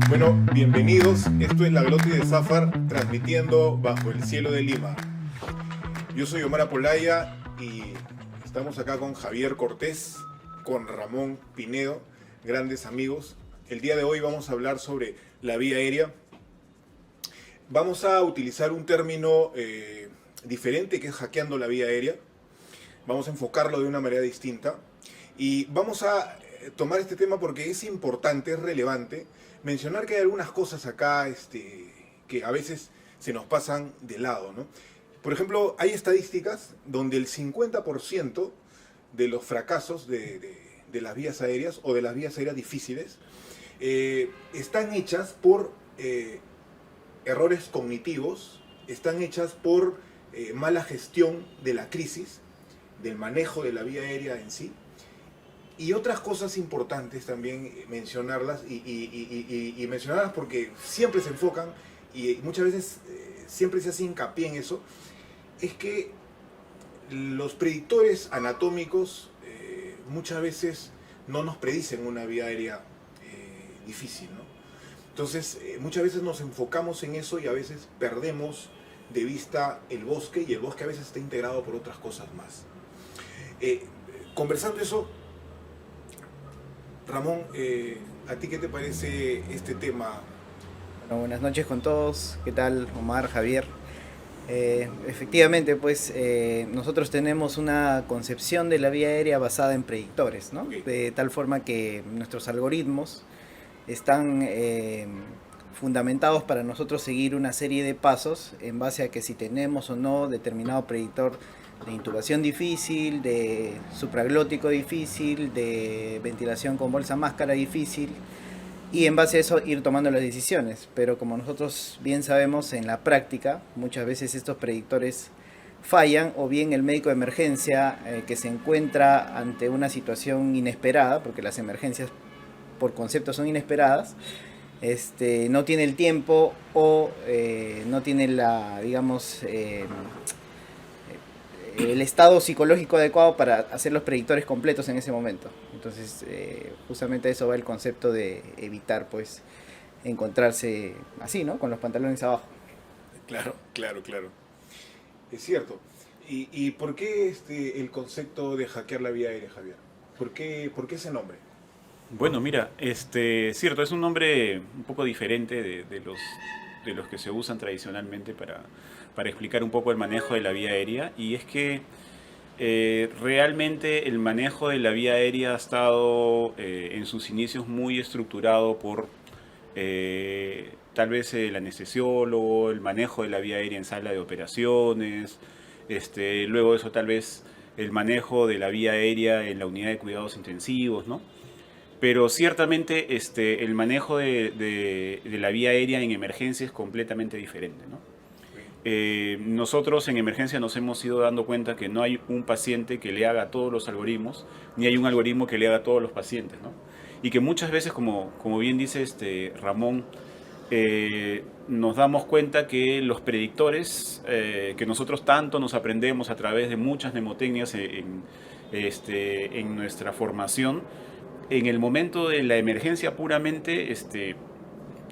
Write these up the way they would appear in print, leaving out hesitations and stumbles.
Bueno, bienvenidos. Esto es La Glote de Zafar, transmitiendo bajo el cielo de Lima. Yo soy Omar Apolaya y estamos acá con Javier Cortés, con Ramón Pinedo, grandes amigos. El día de hoy vamos a hablar sobre la vía aérea. Vamos a utilizar un término diferente, que es hackeando la vía aérea. Vamos a enfocarlo de una manera distinta y vamos a tomar este tema porque es importante, es relevante mencionar que hay algunas cosas acá que a veces se nos pasan de lado, ¿no? Por ejemplo, hay estadísticas donde el 50% de los fracasos de las vías aéreas o de las vías aéreas difíciles están hechas por errores cognitivos, están hechas por mala gestión de la crisis, del manejo de la vía aérea en sí, y otras cosas importantes también mencionarlas y mencionarlas porque siempre se enfocan y muchas veces siempre se hace hincapié en eso, es que los predictores anatómicos muchas veces no nos predicen una vía aérea difícil, ¿no? Entonces muchas veces nos enfocamos en eso y a veces perdemos de vista el bosque, y el bosque a veces está integrado por otras cosas más. Conversando eso, Ramón, ¿a ti qué te parece este tema? Bueno, buenas noches con todos. ¿Qué tal, Omar, Javier? Efectivamente, pues nosotros tenemos una concepción de la vía aérea basada en predictores, ¿no? Ok. De tal forma que nuestros algoritmos están fundamentados para nosotros seguir una serie de pasos en base a que si tenemos o no determinado predictor de intubación difícil, de supraglótico difícil, de ventilación con bolsa máscara difícil, y en base a eso ir tomando las decisiones. Pero como nosotros bien sabemos, en la práctica muchas veces estos predictores fallan, o bien el médico de emergencia que se encuentra ante una situación inesperada, porque las emergencias por concepto son inesperadas, no tiene el tiempo o no tiene la, digamos, el estado psicológico adecuado para hacer los predictores completos en ese momento. Entonces, justamente a eso va el concepto de evitar, pues, encontrarse así, ¿no? Con los pantalones abajo. Claro, claro, claro. Es cierto. ¿Y por qué el concepto de hackear la vía aérea, Javier? ¿Por qué ese nombre? Bueno, mira, cierto, es un nombre un poco diferente de los que se usan tradicionalmente para explicar un poco el manejo de la vía aérea. Y es que realmente el manejo de la vía aérea ha estado en sus inicios muy estructurado por tal vez el anestesiólogo, el manejo de la vía aérea en sala de operaciones, luego de eso tal vez el manejo de la vía aérea en la unidad de cuidados intensivos, ¿no? Pero ciertamente el manejo de la vía aérea en emergencia es completamente diferente, ¿no? Nosotros en emergencia nos hemos ido dando cuenta que no hay un paciente que le haga todos los algoritmos, ni hay un algoritmo que le haga a todos los pacientes, ¿no? Y que muchas veces, como bien dice Ramón, nos damos cuenta que los predictores que nosotros tanto nos aprendemos a través de muchas mnemotecnias en nuestra formación, en el momento de la emergencia puramente,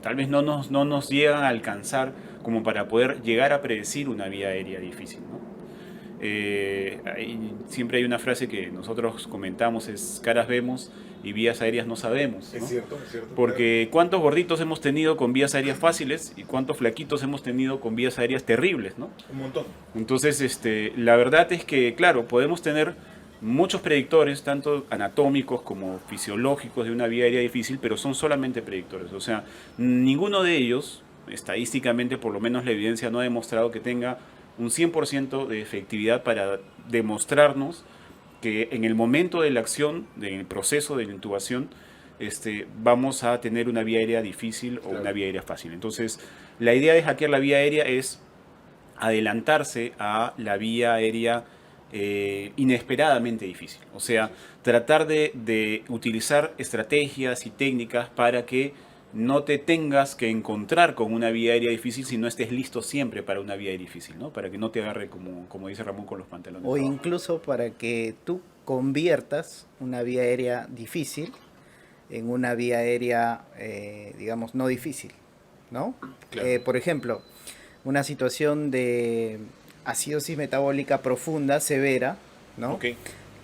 tal vez no nos llegan a alcanzar como para poder llegar a predecir una vía aérea difícil, ¿no? Siempre hay una frase que nosotros comentamos, es caras vemos y vías aéreas no sabemos, ¿no? Es cierto, Porque cuántos gorditos hemos tenido con vías aéreas fáciles y cuántos flaquitos hemos tenido con vías aéreas terribles, ¿no? un montón. Entonces, la verdad es que, claro, podemos tener muchos predictores, tanto anatómicos como fisiológicos de una vía aérea difícil, pero son solamente predictores. O sea, ninguno de ellos, estadísticamente, por lo menos la evidencia no ha demostrado que tenga un 100% de efectividad para demostrarnos que en el momento de la acción, en el proceso de la intubación, vamos a tener una vía aérea difícil o una vía aérea fácil. Entonces, la idea de hackear la vía aérea es adelantarse a la vía aérea inesperadamente difícil. O sea, tratar de utilizar estrategias y técnicas para que no te tengas que encontrar con una vía aérea difícil si no estés listo siempre para una vía aérea difícil, ¿no? Para que no te agarre, como dice Ramón, con los pantalones O abajo. incluso para que tú conviertas una vía aérea difícil en una vía aérea, digamos, no difícil, ¿no? Claro. Por ejemplo, una situación de acidosis metabólica profunda, severa, ¿no? Ok.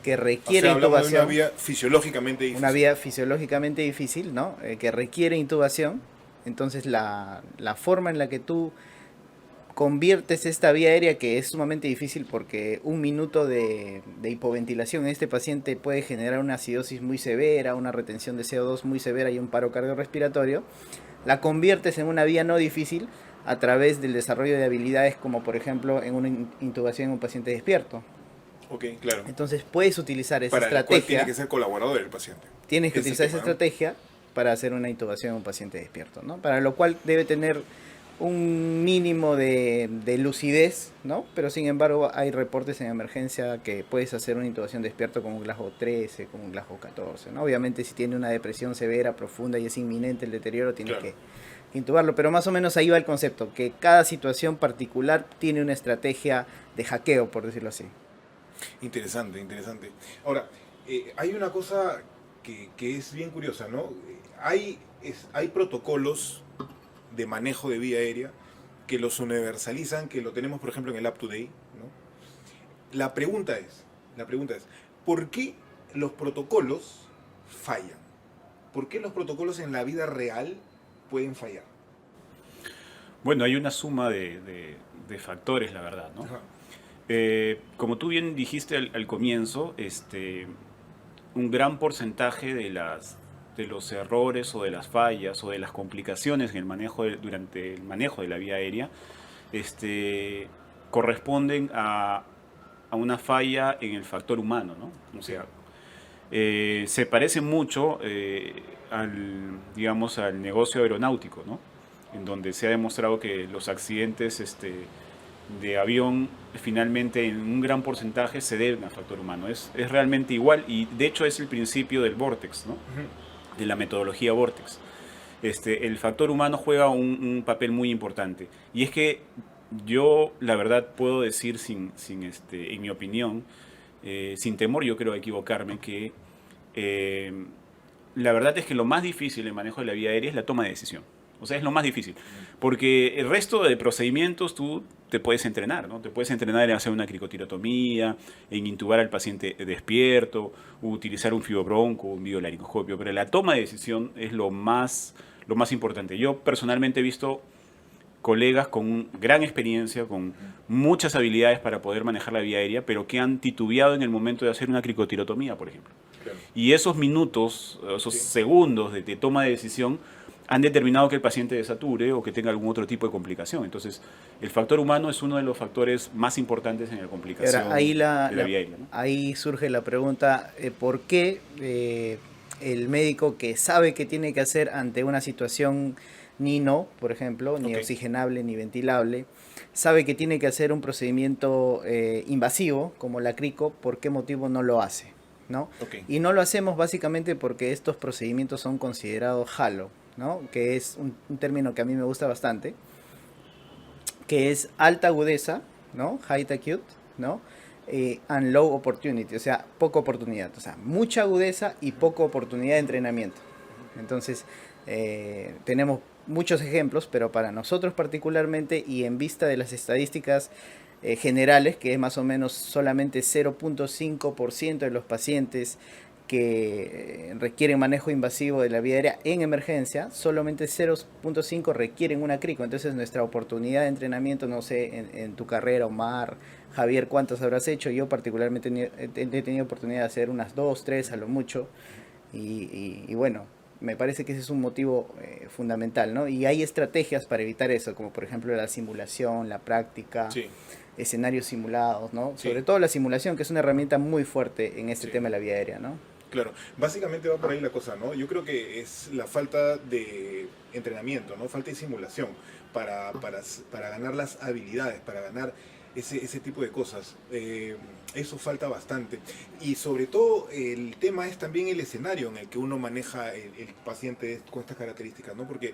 Que O requiere sea, hablamos de una intubación, vía fisiológicamente difícil. una vía fisiológicamente difícil, ¿no? Que requiere intubación. Entonces la forma en la que tú conviertes esta vía aérea, que es sumamente difícil porque un minuto de hipoventilación en este paciente puede generar una acidosis muy severa, una retención de CO2 muy severa y un paro cardiorrespiratorio, la conviertes en una vía no difícil a través del desarrollo de habilidades como por ejemplo en una intubación en un paciente despierto. Ok, claro. Entonces puedes utilizar esa Para el cual estrategia, tiene que ser colaborador el paciente. tienes que Ese utilizar tema, esa ¿no? estrategia para hacer una intubación en un paciente despierto, ¿no? Para lo cual debe tener un mínimo de lucidez, ¿no? Pero sin embargo hay reportes en emergencia que puedes hacer una intubación despierto con un Glasgow 13, con un Glasgow 14, ¿no? Obviamente si tiene una depresión severa, profunda y es inminente el deterioro, tienes Claro. que intubarlo, pero más o menos ahí va el concepto, que cada situación particular tiene una estrategia de hackeo, por decirlo así. Interesante, interesante. Ahora, hay una cosa que es bien curiosa, ¿no? Hay protocolos de manejo de vía aérea que los universalizan, que lo tenemos, por ejemplo, en el Up to Date, ¿no? La pregunta es, ¿por qué los protocolos fallan? ¿Por qué los protocolos en la vida real pueden fallar? Bueno, hay una suma de factores, la verdad, ¿no? Ajá. Como tú bien dijiste al comienzo, un gran porcentaje de los errores o de las fallas o de las complicaciones en el manejo durante el manejo de la vía aérea corresponden a una falla en el factor humano, ¿no? O sea, se parece mucho digamos, al negocio aeronáutico, ¿no? En donde se ha demostrado que los accidentes de avión finalmente en un gran porcentaje se deben al factor humano. Es realmente igual y de hecho es el principio del Vortex, ¿no? De la metodología Vortex. El factor humano juega un papel muy importante. Y es que yo, la verdad, puedo decir en mi opinión, sin temor yo creo equivocarme, que la verdad es que lo más difícil en el manejo de la vía aérea es la toma de decisión. O sea, es lo más difícil. Porque el resto de procedimientos tú te puedes entrenar, ¿no? Te puedes entrenar en hacer una cricotirotomía, en intubar al paciente despierto, utilizar un fibrobronco, un videolaringoscopio, pero la toma de decisión es lo más importante. Yo personalmente he visto colegas con gran experiencia, con muchas habilidades para poder manejar la vía aérea, pero que han titubeado en el momento de hacer una cricotirotomía, por ejemplo. Claro. Y esos minutos, esos Sí. segundos de toma de decisión han determinado que el paciente desature o que tenga algún otro tipo de complicación. Entonces, el factor humano es uno de los factores más importantes en la complicación Ahora, ahí, de la vía aérea, ¿no? ahí surge la pregunta, ¿por qué el médico que sabe que tiene que hacer ante una situación ni no, por ejemplo, ni Ok. oxigenable ni ventilable, sabe que tiene que hacer un procedimiento invasivo como la crico, ¿por qué motivo no lo hace? ¿No? Ok. Y no lo hacemos básicamente porque estos procedimientos son considerados HALO, ¿no? Que es un término que a mí me gusta bastante, que es alta agudeza, ¿no? High acute, ¿no? And low opportunity, o sea, poca oportunidad, o sea, mucha agudeza y poca oportunidad de entrenamiento. Entonces, tenemos muchos ejemplos, pero para nosotros particularmente y en vista de las estadísticas generales, que es más o menos solamente 0.5% de los pacientes que requieren manejo invasivo de la vía aérea en emergencia, solamente 0.5 requieren una crico. Entonces nuestra oportunidad de entrenamiento, no sé, en tu carrera, Omar, Javier, ¿cuántas habrás hecho? Yo particularmente he tenido oportunidad de hacer unas 2, 3 a lo mucho. Y bueno, me parece que ese es un motivo fundamental, ¿no? Y hay estrategias para evitar eso, como por ejemplo la simulación, la práctica, Sí. escenarios simulados, ¿no? Sí. Sobre todo la simulación, que es una herramienta muy fuerte en este Sí. tema de la vía aérea, ¿no? Claro, básicamente va por ahí la cosa, ¿no? Yo creo que es la falta de entrenamiento, ¿no? Falta de simulación para ganar las habilidades, para ganar ese tipo de cosas. Eso falta bastante. Y sobre todo el tema es también el escenario en el que uno maneja el paciente con estas características, ¿no? Porque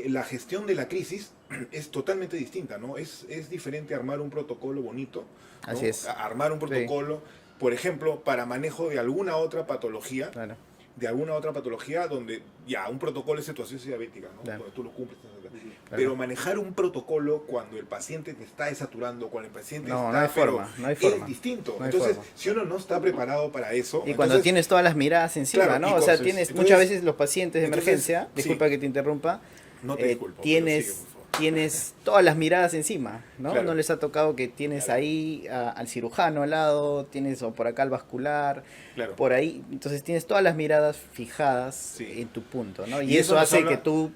la gestión de la crisis es totalmente distinta, ¿no? Es diferente armar un protocolo bonito, ¿no? Así es. Armar un protocolo, por ejemplo, para manejo de alguna otra patología, Claro. de alguna otra patología donde ya un protocolo es situación diabética, ¿no? Claro. Donde tú lo cumples. Claro. Pero manejar un protocolo cuando el paciente te está desaturando, cuando el paciente No, está... no hay pero forma, no hay forma. Es distinto. No hay Entonces, forma. si uno no está preparado para eso... Y cuando entonces, tienes todas las miradas encima, claro, ¿no? y O sea, cosas. tienes Entonces, muchas veces los pacientes de entonces, emergencia, sí. disculpa que te interrumpa, no te disculpo, pero tienes, sigue, por favor. tienes todas las miradas encima, ¿no? Claro. No les ha tocado que tienes Claro. ahí al cirujano al lado, tienes o por acá al vascular, Claro. por ahí, entonces tienes todas las miradas fijadas Sí. en tu punto, ¿no? Y Y eso eso nos hace habla- que tú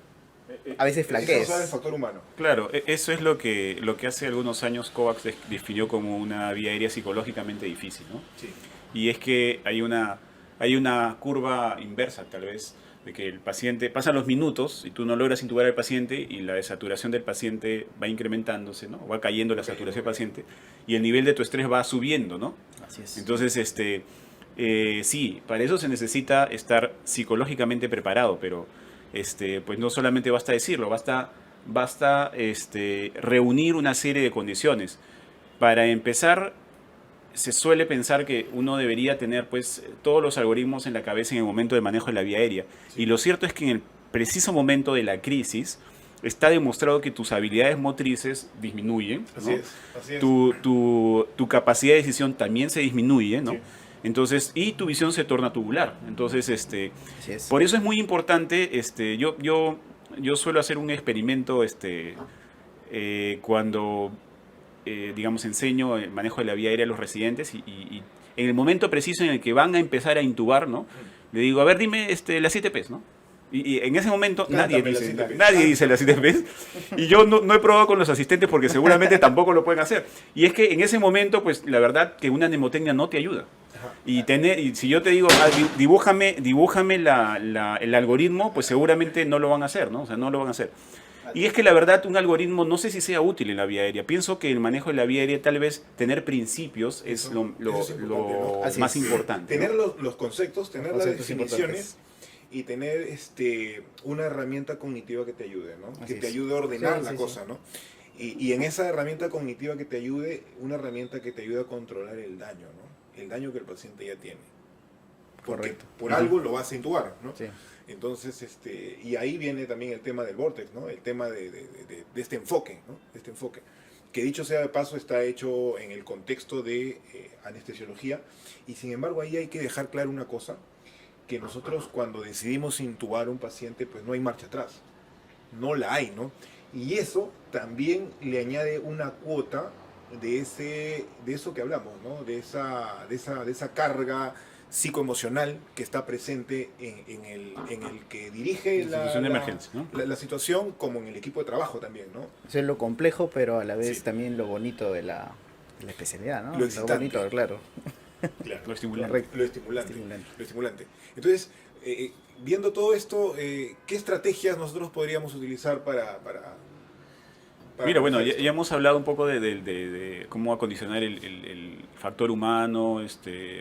a veces Eso flaquees. sabe el factor humano. Claro, eso es lo que hace algunos años COVAX definió como una vía aérea psicológicamente difícil, ¿no? Sí. Y es que hay una curva inversa, tal vez, de que el paciente, pasan los minutos y tú no logras intubar al paciente y la desaturación del paciente va incrementándose, ¿no? Va cayendo la saturación del paciente y el nivel de tu estrés va subiendo, ¿no? Así es. Entonces, sí, para eso se necesita estar psicológicamente preparado, pero pues no solamente basta decirlo, basta reunir una serie de condiciones. Para empezar, se suele pensar que uno debería tener pues todos los algoritmos en la cabeza en el momento de manejo de la vía aérea. Sí. Y lo cierto es que en el preciso momento de la crisis está demostrado que tus habilidades motrices disminuyen, ¿no? Así es. Así es. Tu capacidad de decisión también se disminuye, ¿no? Sí. Entonces, y tu visión se torna tubular. Entonces, Así es. por eso es muy importante, yo suelo hacer un experimento cuando, digamos, enseño el manejo de la vía aérea a los residentes y en el momento preciso en el que van a empezar a intubar, ¿no? Le digo, a ver, dime las 7 P's, ¿no? Y en ese momento Cántame las 7 P's. nadie dice las 7 P's. Y yo no he probado con los asistentes porque seguramente tampoco lo pueden hacer. Y es que en ese momento, pues la verdad que una mnemotecnia no te ayuda. Ajá. Y si yo te digo, dibújame el algoritmo, pues seguramente no lo van a hacer, ¿no? O sea, no lo van a hacer. Y es que la verdad, un algoritmo no sé si sea útil en la vía aérea. Pienso que el manejo de la vía aérea, tal vez tener principios es Eso es importante, ¿no? Así más es. importante. Tener ¿no? los conceptos, tener Los las conceptos definiciones y tener una herramienta cognitiva que te ayude, ¿no? Así Que te es. ayude a ordenar Sí, la sí, cosa, ¿no? Y en esa herramienta cognitiva que te ayude, una herramienta que te ayude a controlar el daño, ¿no? El daño que el paciente ya tiene. Porque Correcto. por algo lo vas a intubar, ¿no? Sí. Entonces, y ahí viene también el tema del vortex, ¿no? El tema de este enfoque, ¿no? De este enfoque. Que dicho sea de paso, está hecho en el contexto de anestesiología. Y sin embargo, ahí hay que dejar claro una cosa, que nosotros cuando decidimos intubar a un paciente, pues no hay marcha atrás. No la hay, ¿no? Y eso también le añade una cuota de eso que hablamos, ¿no? De esa carga psicoemocional que está presente en el que dirige La situación de emergencia, ¿no? la situación, como en el equipo de trabajo también, ¿no? Eso es lo complejo, pero a la vez Sí. también lo bonito de la especialidad, ¿no? Lo excitante. bonito, claro. Claro. Lo estimulante. Correcto. Lo estimulante. Estimulante. Lo estimulante. Entonces, viendo todo esto, ¿qué estrategias nosotros podríamos utilizar para Mira, bueno, hacer ya esto? hemos hablado un poco de cómo acondicionar el factor humano,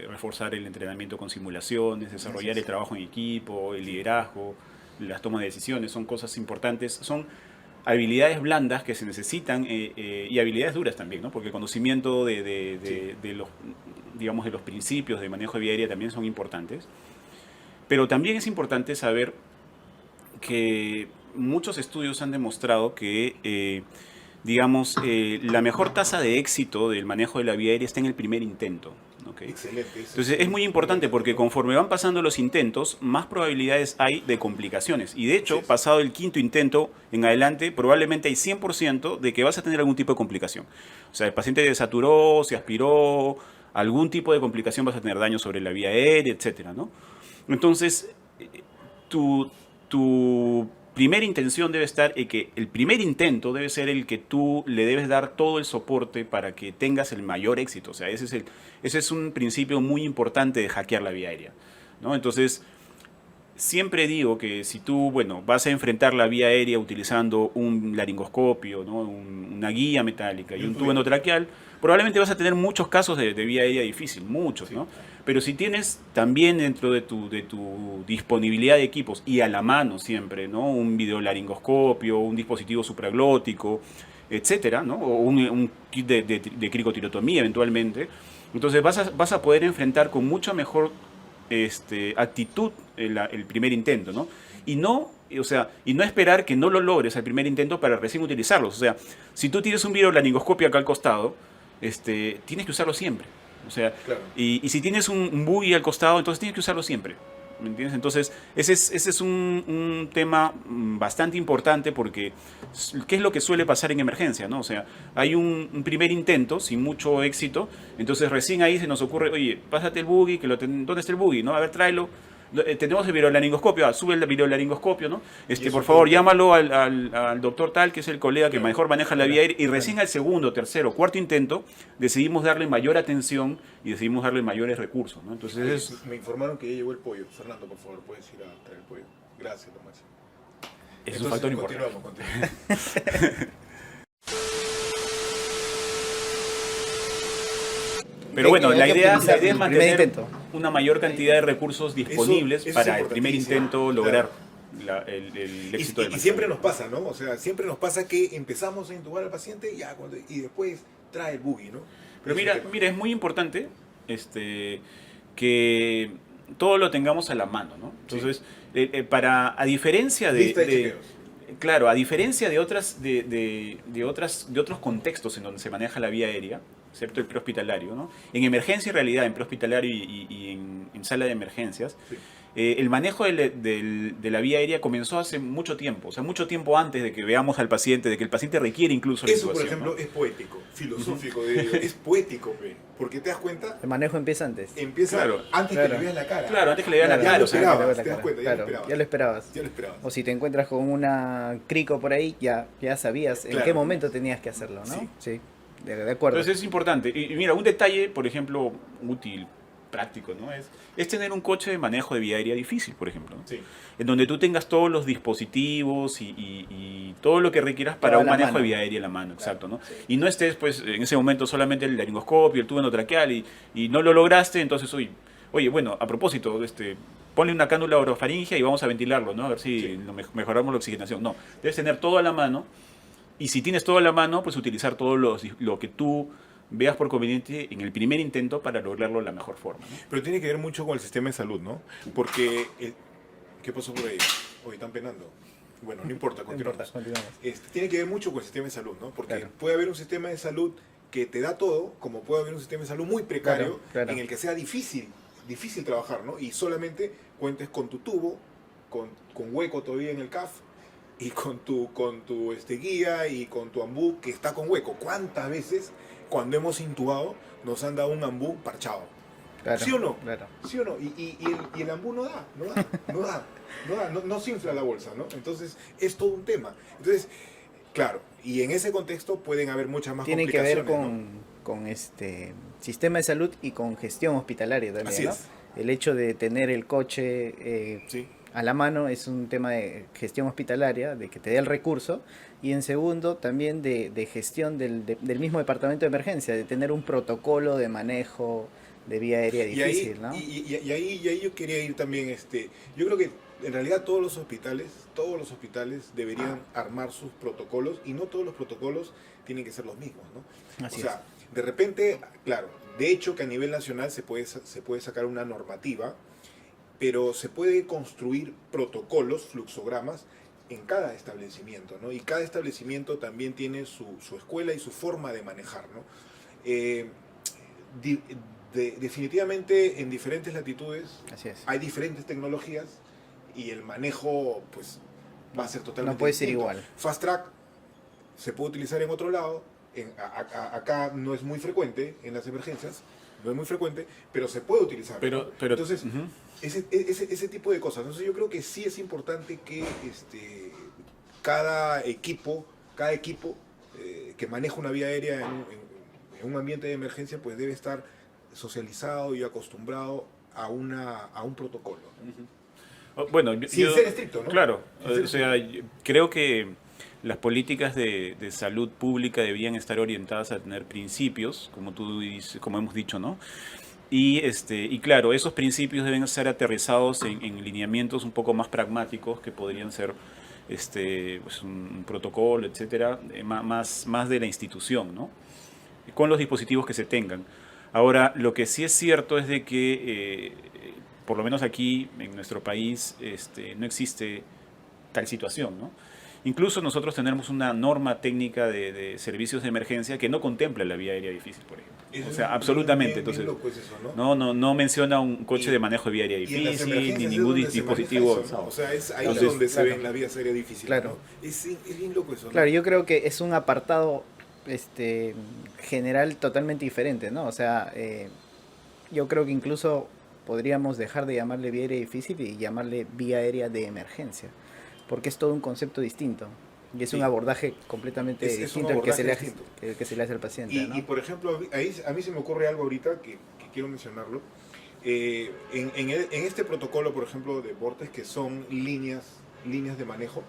reforzar el entrenamiento con simulaciones, desarrollar Así el es. trabajo en equipo, el liderazgo, las tomas de decisiones, son cosas importantes, son habilidades blandas que se necesitan y habilidades duras también, ¿no? Porque el conocimiento de los, digamos, de los principios de manejo de vía aérea también son importantes. Pero también es importante saber que muchos estudios han demostrado que, digamos, la mejor tasa de éxito del manejo de la vía aérea está en el primer intento. ¿Ok? Excelente. eso Entonces es muy importante porque conforme van pasando los intentos, más probabilidades hay de complicaciones. Y de hecho, Así es. pasado el quinto intento en adelante, probablemente hay 100% de que vas a tener algún tipo de complicación. O sea, el paciente desaturó, se aspiró, algún tipo de complicación, vas a tener daño sobre la vía aérea, etcétera, ¿no? Entonces, tu primera intención debe estar en que el primer intento debe ser el que tú le debes dar todo el soporte para que tengas el mayor éxito. O sea, ese es un principio muy importante de hackear la vía aérea, ¿no? Entonces, siempre digo que si tú, bueno, vas a enfrentar la vía aérea utilizando un laringoscopio, ¿no? Una guía metálica y un tubo endotraqueal, probablemente vas a tener muchos casos de vía aérea difícil, muchos, ¿no? Pero si tienes también dentro de tu disponibilidad de equipos y a la mano siempre, ¿no? Un videolaringoscopio, un dispositivo supraglótico, etcétera, ¿no? O un kit de cricotirotomía eventualmente, entonces vas a poder enfrentar con mucha mejor actitud el primer intento, ¿no? Y no, o sea, y no esperar que no lo logres al primer intento para recién utilizarlos. O sea, si tú tienes un virolaringoscopio acá al costado, tienes que usarlo siempre. O sea, Claro. y si tienes un buggy al costado, entonces tienes que usarlo siempre. ¿Me entiendes? Entonces, ese es un tema bastante importante porque ¿qué es lo que suele pasar en emergencia? ¿No? O sea, hay un primer intento sin mucho éxito, entonces recién ahí se nos ocurre, oye, pásate el buggy, ¿dónde está el buggy? ¿No? A ver, tráelo. Tenemos el virolaringoscopio, sube el virolaringoscopio, ¿no? Por favor, llámalo al doctor tal, que es el colega que mejor maneja la vía aérea, y recién al segundo, tercero, cuarto intento, decidimos darle mayor atención y decidimos darle mayores recursos, ¿no? Entonces, Me informaron que ya llegó el pollo. Fernando, por favor, puedes ir a traer el pollo. Gracias, lo máximo. es un factor importante. Continuamos. Pero bueno, Hay la que idea optimizar es el primer mantener intento. una mayor cantidad de recursos disponibles Eso es para el primer importantísimo, intento lograr el éxito del Y siempre nos pasa, ¿no? O sea, siempre nos pasa que empezamos a intubar al paciente y después trae el buggy, ¿no? Pero Es un tema. mira, es muy importante que todo lo tengamos a la mano, ¿no? Entonces, a diferencia Lista de chequeos. claro, a diferencia de otros contextos en donde se maneja la vía aérea, ¿cierto? El prehospitalario, ¿no? En emergencia, en realidad, en prehospitalario y en sala de emergencias, Sí. el manejo de la vía aérea comenzó hace mucho tiempo, o sea, mucho tiempo antes de que veamos al paciente, de que el paciente requiere incluso la Eso, por intubación, ejemplo, ¿no? es poético, filosófico, de ello. Es poético, pe, porque te das cuenta, El manejo empieza antes. empieza Claro. antes Claro. que le veas la cara. Claro, antes que le vean Claro, la ya cara, lo o sea, esperabas, te te das cuenta, ya lo esperabas. ya lo esperabas. Ya lo esperabas. O si te encuentras con una crico por ahí, ya sabías en Claro. qué momento tenías que hacerlo, ¿no? Sí. Sí, de acuerdo. Entonces es importante. Y mira, un detalle, por ejemplo, útil, práctico, ¿no? Es tener un coche de manejo de vía aérea difícil, por ejemplo, ¿no? Sí. En donde tú tengas todos los dispositivos y todo lo que requieras para Todo a un la manejo mano. de vía aérea en la mano, exacto, ¿no? Y no estés, pues, en ese momento solamente el laringoscopio, el tubo endotraqueal y no lo lograste, entonces, oye, bueno, a propósito, ponle una cánula orofaringia y vamos a ventilarlo, ¿no? A ver si Sí. mejoramos la oxigenación. No, debes tener todo a la mano y si tienes todo a la mano, pues utilizar todo lo que tú veas por conveniente en el primer intento para lograrlo de la mejor forma, ¿no? Pero tiene que ver mucho con el sistema de salud, ¿no? Porque, ¿qué pasó por ahí? Hoy están penando. Bueno, no importa, No importa, continuamos. continuamos. Tiene que ver mucho con el sistema de salud, ¿no? Porque Claro. puede haber un sistema de salud que te da todo, como puede haber un sistema de salud muy precario, Claro, claro. en el que sea difícil trabajar, ¿no? Y solamente cuentes con tu tubo, con hueco todavía en el CAF, y con tu guía y con tu ambú que está con hueco. ¿Cuántas veces cuando hemos intubado nos han dado un ambú parchado? Claro, ¿Sí o no? Claro. ¿Sí o no? Y el ambú no se infla la bolsa, ¿no? Entonces es todo un tema. Entonces, claro, y en ese contexto pueden haber muchas más Tiene que ver complicaciones, con sistema de salud y con gestión hospitalaria ¿no? también, Así ¿no? es. El hecho de tener el coche Sí. a la mano es un tema de gestión hospitalaria, de que te dé el recurso, y en segundo también de gestión del mismo departamento de emergencia, de tener un protocolo de manejo de vía aérea Y difícil, ahí, ¿no? y ahí yo quería ir también, yo creo que en realidad todos los hospitales deberían armar sus protocolos y no todos los protocolos tienen que ser los mismos, ¿no? Así O sea, de repente, claro, de hecho que a nivel nacional se puede sacar una normativa, pero se puede construir protocolos, fluxogramas en cada establecimiento, ¿no? Y cada establecimiento también tiene su escuela y su forma de manejar, ¿no? Definitivamente en diferentes latitudes Así es. hay diferentes tecnologías y el manejo pues va a ser totalmente No puede ser distinto. igual. Fast Track se puede utilizar en otro lado, acá no es muy frecuente en las emergencias, no es muy frecuente, pero se puede utilizar, ¿no? Pero Entonces, ujú. ese tipo de cosas. Entonces yo creo que sí es importante que cada equipo que maneja una vía aérea en un ambiente de emergencia pues debe estar socializado y acostumbrado a un protocolo. Bueno, Sin ser estricto, ¿no? Claro, Sin ser o sea, creo que las políticas de salud pública deberían estar orientadas a tener principios, como tú dices, como hemos dicho, ¿no? Y claro, esos principios deben ser aterrizados en lineamientos un poco más pragmáticos que podrían ser pues un protocolo, etcétera, más de la institución, ¿no? Con los dispositivos que se tengan. Ahora, lo que sí es cierto es de que por lo menos aquí en nuestro país no existe tal situación, ¿no? Incluso nosotros tenemos una norma técnica de servicios de emergencia que no contempla la vía aérea difícil, por ejemplo. Eso O sea, es absolutamente. bien Entonces, loco es eso, ¿no? no menciona un coche Y- de manejo de vía aérea Y en las difícil, emergencias ni es ningún donde se maneja dispositivo. eso, ¿no? O sea, es ahí Entonces, donde se claro. ven las vías aéreas difíciles, Claro. ¿no? Es bien loco eso, ¿no? Claro, yo creo que es un apartado general totalmente diferente, ¿no? O sea, yo creo que incluso podríamos dejar de llamarle vía aérea difícil y llamarle vía aérea de emergencia, porque es todo un concepto distinto y es Sí. un abordaje completamente Es un distinto al que se, le abordaje hace, distinto. que se le hace al paciente, Y, ¿no? y, por ejemplo, a mí se me ocurre algo ahorita que quiero mencionarlo. En este protocolo, por ejemplo, de Vortex, que son líneas de manejo,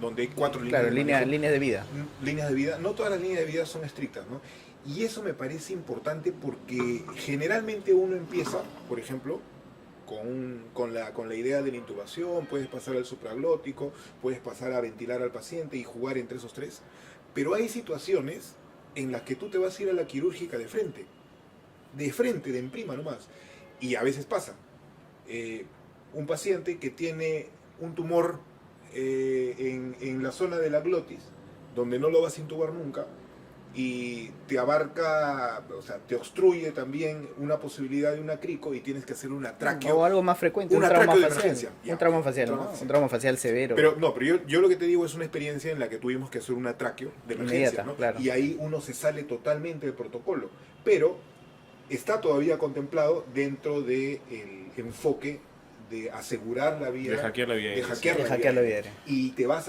donde hay 4 líneas Claro, de manejo, líneas de vida. líneas de vida, no todas las líneas de vida son estrictas, ¿no? Y eso me parece importante porque generalmente uno empieza, por ejemplo, con la idea de la intubación, puedes pasar al supraglótico, puedes pasar a ventilar al paciente y jugar entre esos tres, pero hay situaciones en las que tú te vas a ir a la quirúrgica de frente, de emprima nomás, y a veces pasa. Un paciente que tiene un tumor en la zona de la glotis, donde no lo vas a intubar nunca, y te abarca, o sea, te obstruye también una posibilidad de una crico y tienes que hacer una traceo. O algo más frecuente, un un trauma atraco de facial. emergencia. Ya, Un trauma facial, trauma ¿no? facial. Un trauma facial severo. Pero yo lo que te digo es una experiencia en la que tuvimos que hacer una traceo de emergencia, Inmediata, ¿no? claro. Y ahí uno se sale totalmente del protocolo, pero está todavía contemplado dentro del enfoque de asegurar la vida, De hackear la vía de aérea. hackear De la hackear la vía vía aérea. aérea. Y te vas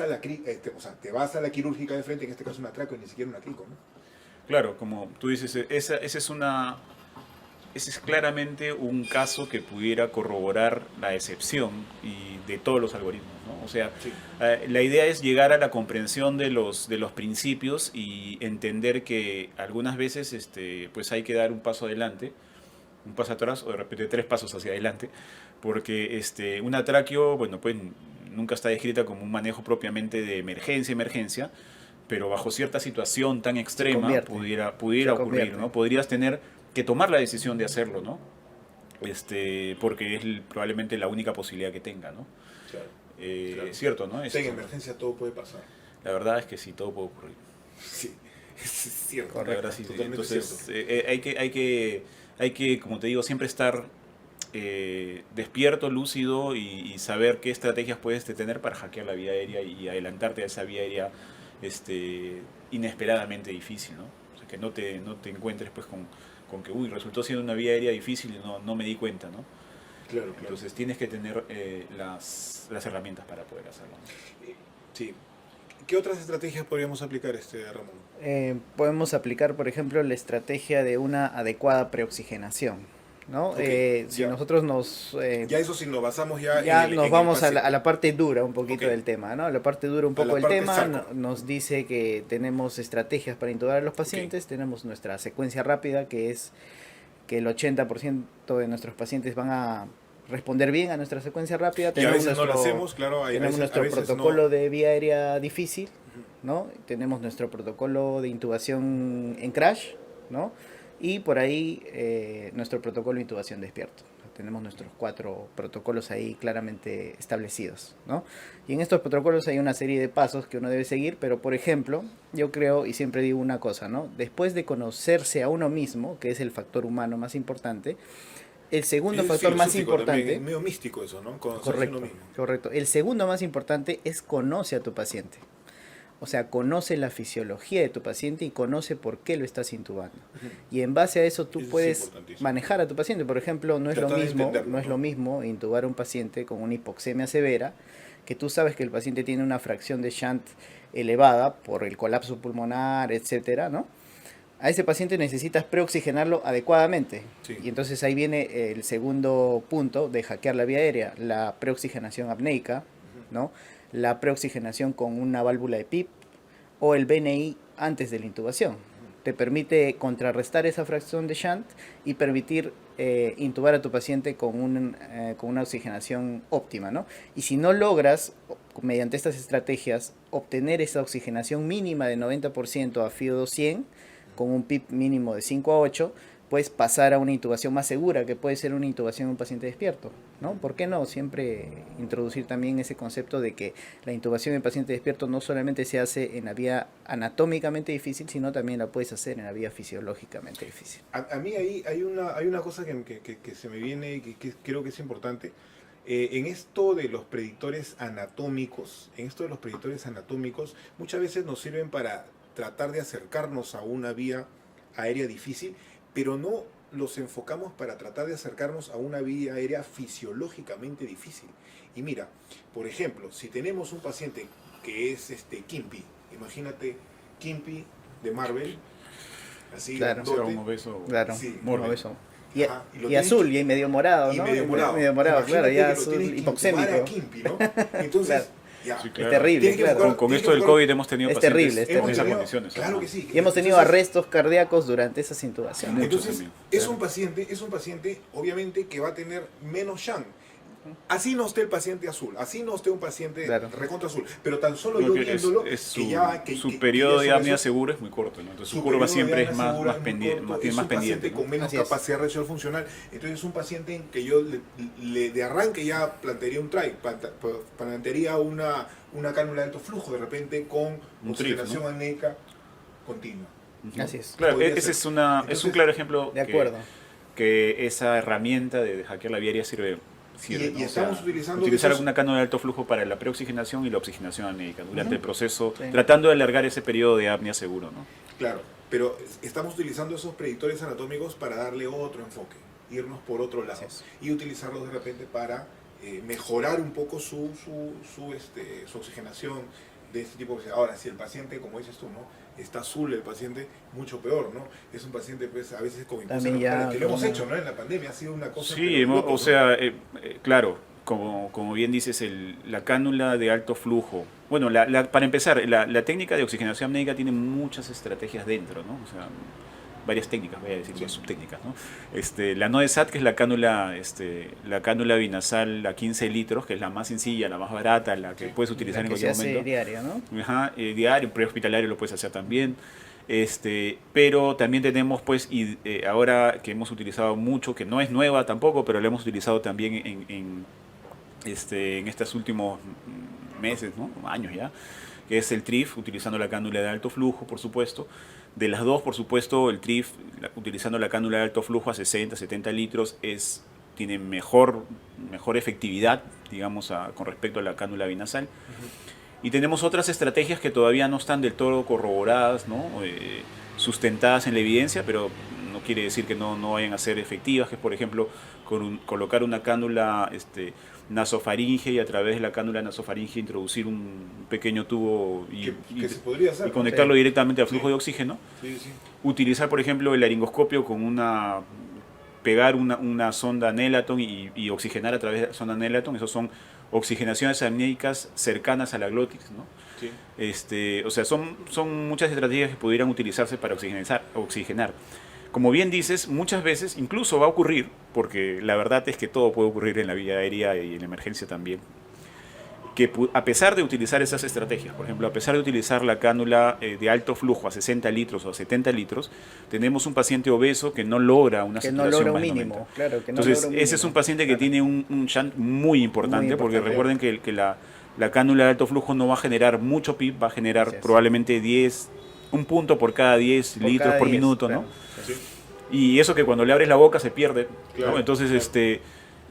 a la quirúrgica de frente, en este caso un atraco y ni siquiera una crico, ¿no? Claro, como tú dices, ese es claramente un caso que pudiera corroborar la excepción y de todos los algoritmos, ¿no? O sea, Sí. la idea es llegar a la comprensión de los principios y entender que algunas veces pues hay que dar un paso adelante, un paso atrás o de repente 3 pasos hacia adelante, porque una traqueo, bueno, pues nunca está descrita como un manejo propiamente de emergencia, pero bajo cierta situación tan extrema convierte. pudiera Se ocurrir, convierte. ¿no? Podrías tener que tomar la decisión de hacerlo, ¿no? Porque es probablemente la única posibilidad que tenga, ¿no? Claro. Claro. Es cierto, ¿no? En emergencia todo puede pasar. La verdad es que sí, todo puede ocurrir. Sí, es cierto. La verdad sí, sí. Totalmente Entonces, cierto. hay que, como te digo, siempre estar despierto, lúcido y saber qué estrategias puedes tener para hackear la vía aérea y adelantarte a esa vía aérea inesperadamente difícil, ¿no? O sea, que no te encuentres pues con que, resultó siendo una vía aérea difícil y no me di cuenta, ¿no? Claro, claro. Entonces tienes que tener las herramientas para poder hacerlo. Sí. ¿Qué otras estrategias podríamos aplicar, Ramón? Podemos aplicar, por ejemplo, la estrategia de una adecuada preoxigenación, ¿no? Ok, Si ya. nosotros nos... Ya eso sí nos basamos ya ya en el, nos en el vamos a paciente. la parte dura un poquito Ok. del tema, ¿no? La parte dura un A la poco del parte tema sarco. nos dice que tenemos estrategias para intubar a los pacientes, tenemos nuestra secuencia rápida, que es que el 80% de nuestros pacientes van a responder bien a nuestra secuencia rápida. Y a Tenemos veces no lo nuestro- hacemos, claro. tenemos a nuestro veces protocolo no. de vía aérea difícil, ¿no? Tenemos nuestro protocolo de intubación en crash, ¿no? Y por ahí nuestro protocolo de intubación despierto. Tenemos nuestros 4 protocolos ahí claramente establecidos, ¿no? Y en estos protocolos hay una serie de pasos que uno debe seguir, pero por ejemplo, yo creo y siempre digo una cosa, ¿no? Después de conocerse a uno mismo, que es el factor humano más importante, el segundo Es factor más filosófico también, importante... es medio místico eso, ¿no? Conocerse Correcto, uno mismo. correcto. El segundo más importante es conoce a tu paciente. O sea, conoce la fisiología de tu paciente y conoce por qué lo estás intubando. Y en base a eso tú Eso es puedes importantísimo. manejar a tu paciente. Por ejemplo, no es Tratar lo de mismo, entenderlo, no es ¿no? lo mismo intubar a un paciente con una hipoxemia severa, que tú sabes que el paciente tiene una fracción de shunt elevada por el colapso pulmonar, etcétera, ¿no? A ese paciente necesitas preoxigenarlo adecuadamente. Sí. Y entonces ahí viene el segundo punto de hackear la vía aérea, la preoxigenación apneica, ¿no? La preoxigenación con una válvula de PIP o el BNI antes de la intubación. Te permite contrarrestar esa fracción de shunt y permitir intubar a tu paciente con una oxigenación óptima, ¿no? Y si no logras, mediante estas estrategias, obtener esa oxigenación mínima de 90% a FIO200, con un PIP mínimo de 5 a 8, pues pasar a una intubación más segura, que puede ser una intubación en un paciente despierto, ¿no? ¿Por qué no? Siempre introducir también ese concepto de que la intubación en paciente despierto no solamente se hace en la vía anatómicamente difícil, sino también la puedes hacer en la vía fisiológicamente difícil. A mí ahí hay una cosa que se me viene y que creo que es importante. En esto de los predictores anatómicos, muchas veces nos sirven para tratar de acercarnos a una vía aérea difícil, pero no los enfocamos para tratar de acercarnos a una vía aérea fisiológicamente difícil. Y mira, por ejemplo, si tenemos un paciente que es Kimpy, imagínate Kimpy de Marvel, así Claro. grandote, Un obeso. Claro, Sí, uno de eso. Y, Ajá, y lo y tienes azul, y medio morado, y ¿no? medio morado. Medio morado, claro, Imagínate ya que lo azul, tienes que hipoxémico. intubar a Kimpy, ¿no? Entonces, Claro. ya. Sí, Es claro. terrible, Tienes que claro. buscar- Con tienes esto que del buscar- COVID hemos tenido Es pacientes terrible, es en terrible. esas tenido- condiciones. claro que sí. Y hemos tenido Entonces, arrestos cardíacos durante esas intubaciones. Muchos Entonces, también. es un paciente, obviamente, que va a tener menos shan. Así no esté el paciente azul, así no esté un paciente Claro. recontra azul, pero tan solo No, yo que viéndolo, su periodo de ya apnea eso- segura es muy corto, ¿no? Entonces su su curva periodo siempre de es apnea más, segura más es muy pendiente, corto, tiene es más un paciente pendiente, ¿no? con menos Así es. capacidad residual funcional, entonces es un paciente en que yo de arranque ya plantearía un TRAI, plantearía una cánula de alto flujo de repente con Un TRIF, oxigenación ¿no? anémica continua. Ujú. Así es. Claro, Podría ese ser. es un Entonces, claro ejemplo De acuerdo. que esa herramienta de hackear la vía aérea sirve, Y ¿no? estamos utilizando utilizar esos- una cánula de alto flujo para la preoxigenación y la oxigenación anémica durante el proceso, Sí. tratando de alargar ese periodo de apnea seguro, ¿no? Claro, pero estamos utilizando esos predictores anatómicos para darle otro enfoque, irnos por otro lado Así es. y utilizarlos de repente para mejorar un poco su oxigenación de este tipo. Ahora, si el paciente, como dices tú, ¿no? Está azul el paciente, mucho peor, ¿no? Es un paciente, pues, a veces con También ya, que lo hemos como- hecho, ¿no? En la pandemia ha sido una cosa... Sí, pero loco, o ¿no? sea, claro, como bien dices, la cánula de alto flujo. Bueno, para empezar, la técnica de oxigenación apnéica tiene muchas estrategias dentro, ¿no? O sea, varias técnicas, voy a decir, Sí. subtécnicas, ¿no? La NOESAT, que es la cánula binasal a 15 litros, que es la más sencilla, la más barata, la que Sí. puedes utilizar La en que se cualquier hace momento. diario, ¿no? Ajá, diario, prehospitalario lo puedes hacer también. Pero también tenemos, pues, ahora que hemos utilizado mucho, que no es nueva tampoco, pero la hemos utilizado también en estos últimos meses, ¿no? Años ya, que es el TRIF, utilizando la cánula de alto flujo, por supuesto. De las dos, por supuesto, el TRIF, utilizando la cánula de alto flujo a 60, 70 litros, tiene mejor efectividad, digamos, con respecto a la cánula binasal. Y tenemos otras estrategias que todavía no están del todo corroboradas, ¿no? Sustentadas en la evidencia, pero no quiere decir que no vayan a ser efectivas, que es, por ejemplo, colocar una cánula nasofaringe y a través de la cánula nasofaringe introducir un pequeño tubo que se podría hacer, y ¿no? conectarlo directamente al flujo Sí. de oxígeno. Sí, sí. Utilizar, por ejemplo, el laringoscopio pegar una sonda Nelaton y oxigenar a través de la sonda Nelaton. Esos son oxigenaciones apnéicas cercanas a la glotis, ¿no? Sí. O sea, son muchas estrategias que pudieran utilizarse para oxigenar. Como bien dices, muchas veces incluso va a ocurrir, porque la verdad es que todo puede ocurrir en la vía aérea y en la emergencia también, que a pesar de utilizar esas estrategias, por ejemplo, a pesar de utilizar la cánula de alto flujo a 60 litros o a 70 litros, tenemos un paciente obeso que no logra una Que no saturación logra un más de mínimo, 90. claro, que no Entonces, logra un ese es un mínimo. paciente que Claro. tiene un shunt muy importante, Muy porque importante. recuerden que la cánula de alto flujo no va a generar mucho PIB, va a generar Así es. probablemente un punto por cada 10 litros cada por 10, minuto, claro. ¿no? Sí. Y eso que cuando le abres la boca se pierde, Claro, ¿no? Entonces, claro.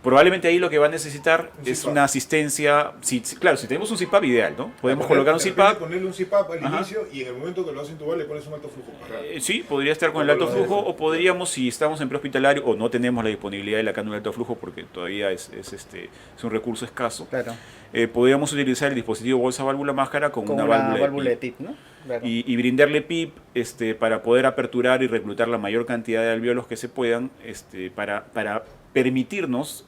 probablemente ahí lo que va a necesitar Un es CPAP. una asistencia. Claro, si tenemos un CPAP ideal, ¿no? Podemos Poner- colocar un de repente CPAP. Ponerle un CPAP al Ajá. inicio y en el momento que lo vas a intubar le pones un alto flujo. Ajá. Sí, podría estar con el alto flujo, o podríamos, si estamos en prehospitalario o no tenemos la disponibilidad de la cánula de alto flujo, porque todavía es un recurso escaso, Claro. podríamos utilizar el dispositivo bolsa válvula máscara con Con una una válvula válvula de de PIP. PIP, ¿no? Claro. Y brindarle PIP para poder aperturar y reclutar la mayor cantidad de alvéolos que se puedan, para permitirnos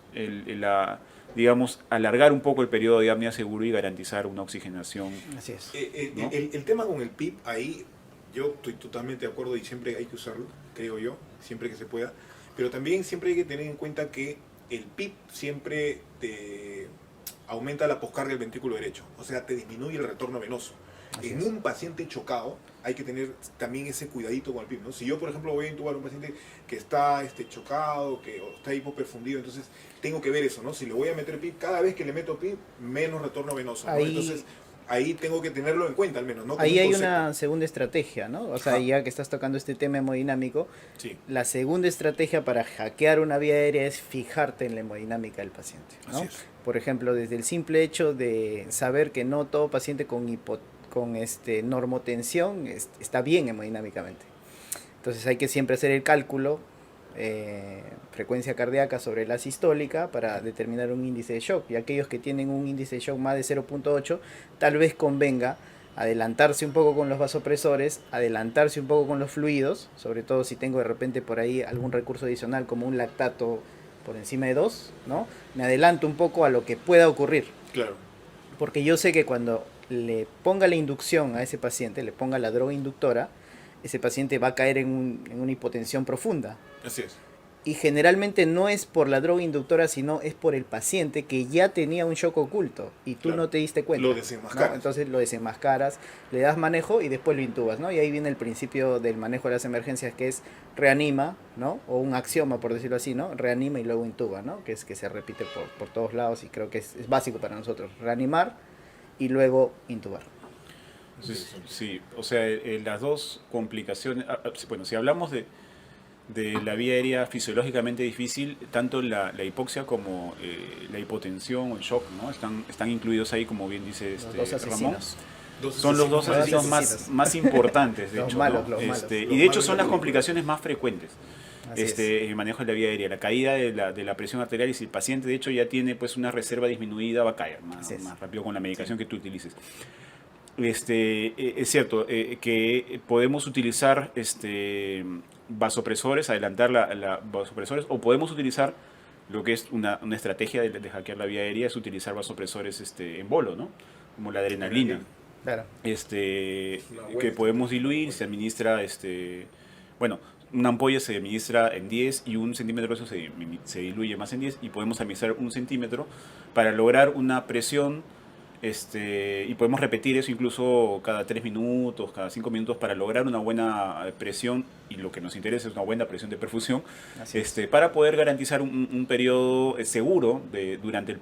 digamos, alargar un poco el periodo de apnea seguro y garantizar una oxigenación. Así es. ¿No? El tema con el PIP, ahí yo estoy totalmente de acuerdo y siempre hay que usarlo, creo yo, siempre que se pueda. Pero también siempre hay que tener en cuenta que el PIP siempre te aumenta la poscarga del ventrículo derecho, o sea, te disminuye el retorno venoso. Así En es. un paciente chocado hay que tener también ese cuidadito con el PIB, ¿no? Si yo, por ejemplo, voy a intubar a un paciente que está chocado, o está hipoperfundido, entonces tengo que ver eso, ¿no? Si le voy a meter PIB, cada vez que le meto PIB, menos retorno venoso, ¿no? Ahí- Entonces, ahí tengo que tenerlo en cuenta al menos, ¿no? Como Ahí un hay concepto. una segunda estrategia, ¿no? O sea, Ajá. ya que estás tocando este tema hemodinámico, Sí, la segunda estrategia para hackear una vía aérea es fijarte en la hemodinámica del paciente, ¿no? así es. Por ejemplo, desde el simple hecho de saber que no todo paciente con normotensión está bien hemodinámicamente. Entonces hay que siempre hacer el cálculo, frecuencia cardíaca sobre la sistólica para determinar un índice de shock. Y aquellos que tienen un índice de shock más de 0.8, tal vez convenga adelantarse un poco con los vasopresores, adelantarse un poco con los fluidos, sobre todo si tengo de repente por ahí algún recurso adicional como un lactato por encima de 2, ¿no? Me adelanto un poco a lo que pueda ocurrir. Claro. Porque yo sé que cuando le ponga la inducción a ese paciente, le ponga la droga inductora, ese paciente va a caer en una hipotensión profunda. Así es. Y generalmente no es por la droga inductora, sino es por el paciente que ya tenía un shock oculto y tú Claro. no te diste cuenta. Lo desenmascaras. ¿no? Entonces lo desenmascaras, le das manejo y después lo intubas, ¿no? Y ahí viene el principio del manejo de las emergencias, que es reanima, ¿no? O un axioma, por decirlo así, ¿no? Reanima y luego intuba, ¿no? Que es que se repite por todos lados y creo que es básico para nosotros. Reanimar y luego intubar. Sí, o sea, las dos complicaciones, bueno, si hablamos de la vía aérea fisiológicamente difícil, tanto la hipoxia como la hipotensión o el shock, ¿no? Están incluidos ahí, como bien dice Los dos Ramón. asesinos. Son los dos asesinos asesinos. más importantes, de Los hecho. malos, ¿no? los malos. Y Los de hecho malos son de la las película. complicaciones más frecuentes. Así es. En el manejo de la vía aérea, la caída de la presión arterial, y si el paciente de hecho ya tiene pues una reserva disminuida, va a caer Así es. más rápido con la medicación que tú utilices. Es cierto que podemos utilizar vasopresores, adelantar la vasopresores, o podemos utilizar lo que es una estrategia de hackear la vía aérea, es utilizar vasopresores en bolo, ¿no? Como la adrenalina, Claro. Una que buena podemos diluir, se administra, bueno, una ampolla se administra en 10 y 1 centímetro eso se diluye más en 10 y podemos administrar 1 centímetro para lograr una presión, y podemos repetir eso incluso cada 3 minutos, cada 5 minutos para lograr una buena presión, y lo que nos interesa es una buena presión de perfusión, Así es. para poder garantizar un periodo seguro durante el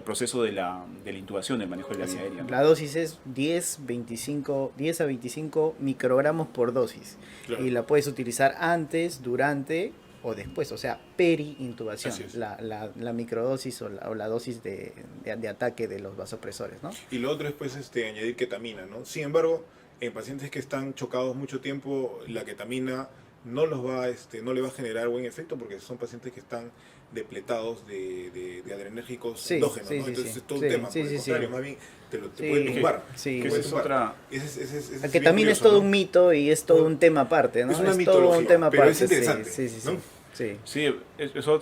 proceso de la intubación, del manejo de la Así, vía aérea, ¿no? la dosis es 10 a 25 microgramos por dosis. Claro. Y la puedes utilizar antes, durante o después, o sea, peri-intubación. Así es. La microdosis o la dosis de ataque de los vasopresores, ¿no? Y lo otro es pues añadir ketamina, ¿no? Sin embargo, en pacientes que están chocados mucho tiempo, la ketamina no los va no le va a generar buen efecto porque son pacientes que están depletados de adrenérgicos Sí, endógenos, sí, ¿no? sí, Entonces sí. es todo Sí, un tema, sí, por el sí, contrario, sí. más bien te Sí, puede tumbar. sí. Que Puede esa es tumbar. otra... Ese La es ketamina bien es todo curioso, un ¿no? mito y es todo un tema aparte, ¿no? Es una todo mitología, un tema pero aparte. es interesante, Sí, sí, sí. ¿no? Sí. Sí,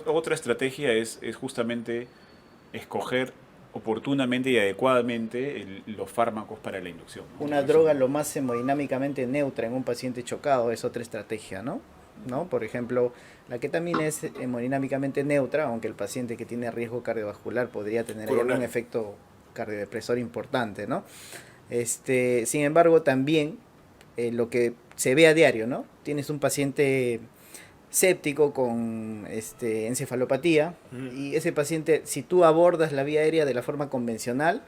otra estrategia es justamente escoger oportunamente y adecuadamente los fármacos para la inducción, ¿no? Una droga lo más hemodinámicamente neutra en un paciente chocado es otra estrategia, ¿no? Por ejemplo, la ketamina es hemodinámicamente neutra, aunque el paciente que tiene riesgo cardiovascular podría tener ahí algún Coronario. efecto cardiodepresor importante, ¿no? Sin embargo, también lo que se ve a diario, ¿no? Tienes un paciente séptico con encefalopatía y ese paciente, si tú abordas la vía aérea de la forma convencional,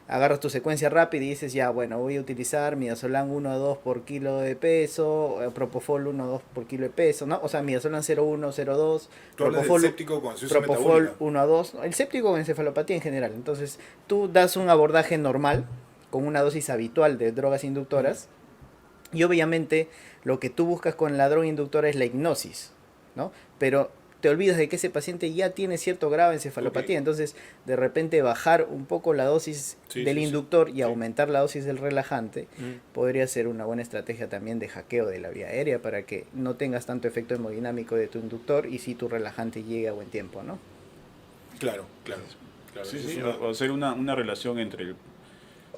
agarras tu secuencia rápida y dices, ya, bueno, voy a utilizar midazolam 1 a 2 por kilo de peso, propofol 1 a 2 por kilo de peso, ¿no? O sea, midazolam 0,1, 0,2, Tú hablas del propofol, séptico con ansiosidad propofol metabólica. 1 a 2, el séptico con encefalopatía en general. Entonces, tú das un abordaje normal con una dosis habitual de drogas inductoras y obviamente lo que tú buscas con la droga inductora es la hipnosis, ¿no? Pero te olvidas de que ese paciente ya tiene cierto grado de encefalopatía, Ok. entonces de repente bajar un poco la dosis Sí, del sí, sí. inductor y Sí. aumentar la dosis del relajante podría ser una buena estrategia también de hackeo de la vía aérea para que no tengas tanto efecto hemodinámico de tu inductor y si tu relajante llegue a buen tiempo, ¿no? Claro, claro. Claro, Sí, esa sí, es una- o hacer una relación entre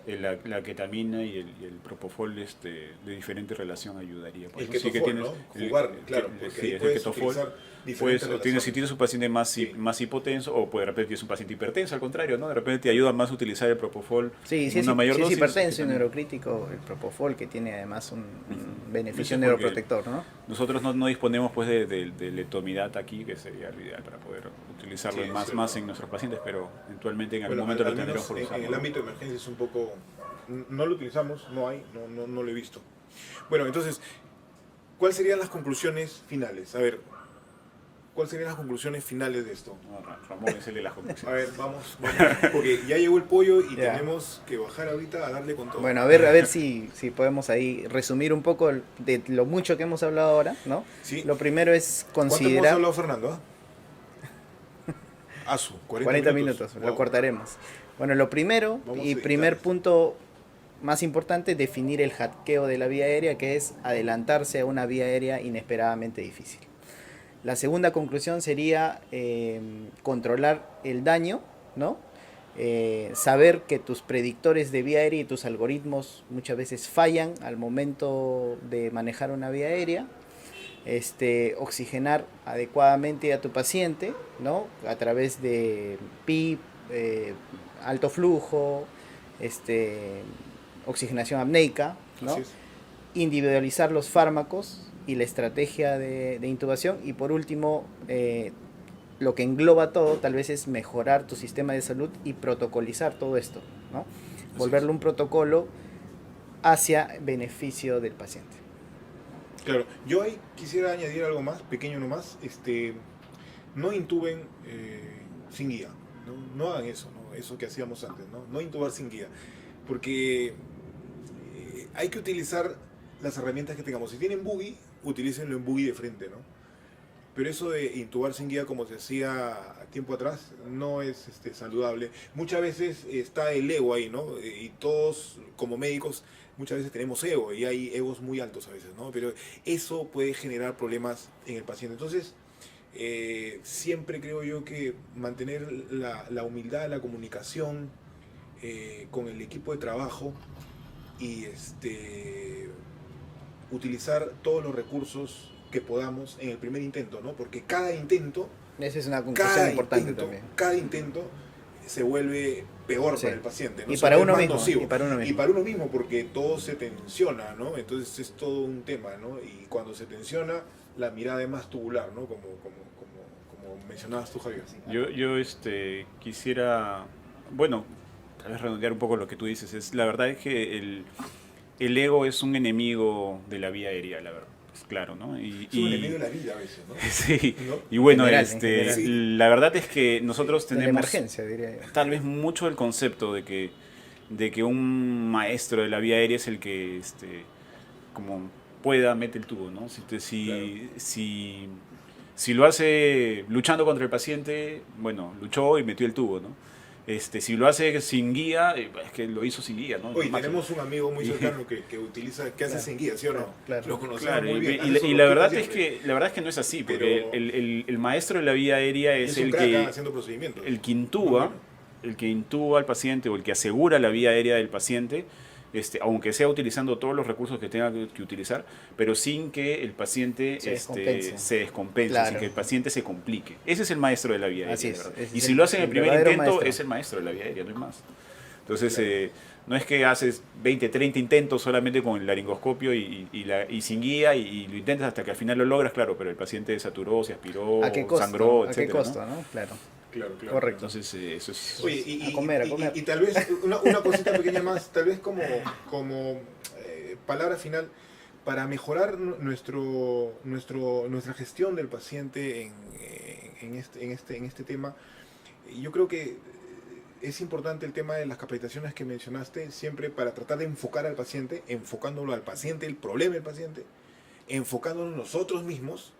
La ketamina y el propofol de diferente relación ayudaría. Pues, El ¿no? Sí que ketofol, tienes, ¿no? Jugar, claro, porque sí, ahí es el puedes ketofol. utilizar diferentes Pues, si relaciones. tienes un paciente más, Sí. más hipotenso, o de repente tienes un paciente hipertenso, al contrario, ¿no? De repente te ayuda más a utilizar el propofol Sí, en si es, una mayor si es dosis. hipertenso y también. neurocrítico, el propofol, que tiene además un beneficio Eso es porque neuroprotector, ¿no? Nosotros no disponemos pues de letomidad aquí, que sería lo ideal para poder utilizarlo Sí, es más, cierto. más en nuestros pacientes, pero eventualmente en algún Bueno, momento al lo tendremos menos por en usarlo. el ¿no? ámbito de emergencia es un poco... No lo utilizamos, no hay, no lo he visto. Bueno, entonces, ¿cuáles serían las conclusiones finales? A ver, ¿cuáles serían las conclusiones finales de esto? No, Ramón es el de las A conclusiones. ver, vamos, porque ya llegó el pollo y Ya. tenemos que bajar ahorita a darle con todo. Bueno, a ver si podemos ahí resumir un poco de lo mucho que hemos hablado ahora, ¿no? Sí. Lo primero es ¿Cuánto hemos considerar... hablado, Fernando? Asu, 40 minutos, lo Wow. cortaremos. Bueno, lo primero Vamos a y editar primer esto. punto más importante, definir el hackeo de la vía aérea, que es adelantarse a una vía aérea inesperadamente difícil. La segunda conclusión sería controlar el daño, ¿no? Saber que tus predictores de vía aérea y tus algoritmos muchas veces fallan al momento de manejar una vía aérea. Oxigenar adecuadamente a tu paciente, ¿no? A través de PIP, alto flujo, oxigenación apneica, ¿no? Así es. Individualizar los fármacos y la estrategia de intubación, y por último, lo que engloba todo tal vez es mejorar tu sistema de salud y protocolizar todo esto, ¿no? Volverlo un protocolo hacia beneficio del paciente. Claro, yo ahí quisiera añadir algo más, pequeño nomás. No intuben sin guía, no hagan eso, ¿no? Eso que hacíamos antes, no intubar sin guía, porque hay que utilizar las herramientas que tengamos. Si tienen buggy, utilícenlo en buggy de frente, ¿no? Pero eso de intubar sin guía, como se hacía tiempo atrás, no es saludable. Muchas veces está el ego ahí, ¿no? Y todos, como médicos, muchas veces tenemos ego, y hay egos muy altos a veces, ¿no? Pero eso puede generar problemas en el paciente. Entonces, siempre creo yo que mantener la humildad, la comunicación con el equipo de trabajo y utilizar todos los recursos que podamos en el primer intento, ¿no? Porque cada intento, Esa es una conclusión importante también. cada intento se vuelve peor Sí. para el paciente, ¿no? Y Se para vuelve uno más mismo, nocivo. y para uno mismo. Y para uno mismo, porque todo se tensiona, ¿no? Entonces es todo un tema, ¿no? Y cuando se tensiona, la mirada es más tubular, ¿no? Como mencionabas tú, Javier. Yo quisiera, bueno, tal vez redondear un poco lo que tú dices. La verdad es que el ego es un enemigo de la vía aérea, la verdad. Es claro, ¿no? Es un enemigo de la vida a veces, ¿no? Sí, ¿No? y bueno, En general. Sí. la verdad es que nosotros De la tenemos emergencia, diría yo. tal vez mucho el concepto de que un maestro de la vía aérea es el que como pueda mete el tubo, ¿no? Si lo hace luchando contra el paciente, bueno, luchó y metió el tubo, ¿no? Si lo hace sin guía, es que lo hizo sin guía, ¿no? Oye, Máximo. tenemos un amigo muy cercano que hace Claro. sin guía, ¿sí o no? Claro. Lo conocemos Claro, muy bien. y hace la- sus y la verdad loquitas es siempre. que la verdad es que no es así, porque Pero- el maestro de la vía aérea es Es un el crack que haciendo procedimientos. el que intuba, Muy bueno. el que intuba al paciente o el que asegura la vía aérea del paciente, aunque sea utilizando todos los recursos que tenga que utilizar, pero sin que el paciente Se descompense. sin Claro. que el paciente se complique. Ese es el maestro de la vía aérea. Así es, ¿verdad? ese Y es si el- lo hace en el el primer verdadero intento, maestro. es el maestro de la vía aérea, no hay más. Entonces, Claro. no es que haces 20, 30 intentos solamente con el laringoscopio y sin guía y lo intentas hasta que al final lo logras, claro, pero el paciente saturó, se aspiró, ¿A qué costo? sangró, ¿A qué etcétera, ¿no? costo, no? Claro. Claro, claro. Correcto. Entonces, eso es... Oye, A comer. y tal vez una cosita pequeña más, tal vez como palabra final, para mejorar nuestra gestión del paciente en este tema. Yo creo que es importante el tema de las capacitaciones que mencionaste, siempre para tratar de enfocar al paciente, enfocándolo al paciente, el problema del paciente, enfocándonos nosotros mismos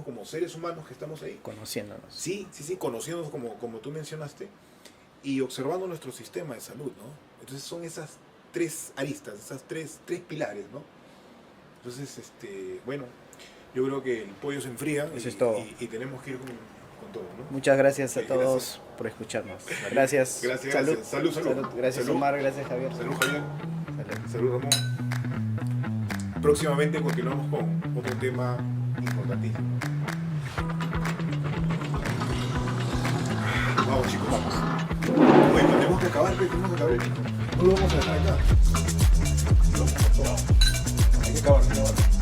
como seres humanos que estamos ahí. Conociéndonos. Sí, conociéndonos como tú mencionaste y observando nuestro sistema de salud, ¿no? Entonces son esas tres aristas, esas tres pilares, ¿no? Entonces, bueno, yo creo que el pollo se enfría Eso es todo. y tenemos que ir con con todo, ¿no? Muchas gracias a Sí, todos gracias. por escucharnos. Gracias. Gracias, Salud. gracias. Salud, salud. Gracias Salud. Omar, gracias Javier. Salud, Javier. Salud. Salud, Ramón. Próximamente continuamos con otro tema importantísimo. Vamos, chicos, vamos. Oye, pero tenemos que acabar el disco. No lo vamos a dejar acá. No, hay que acabar, hay que acabar.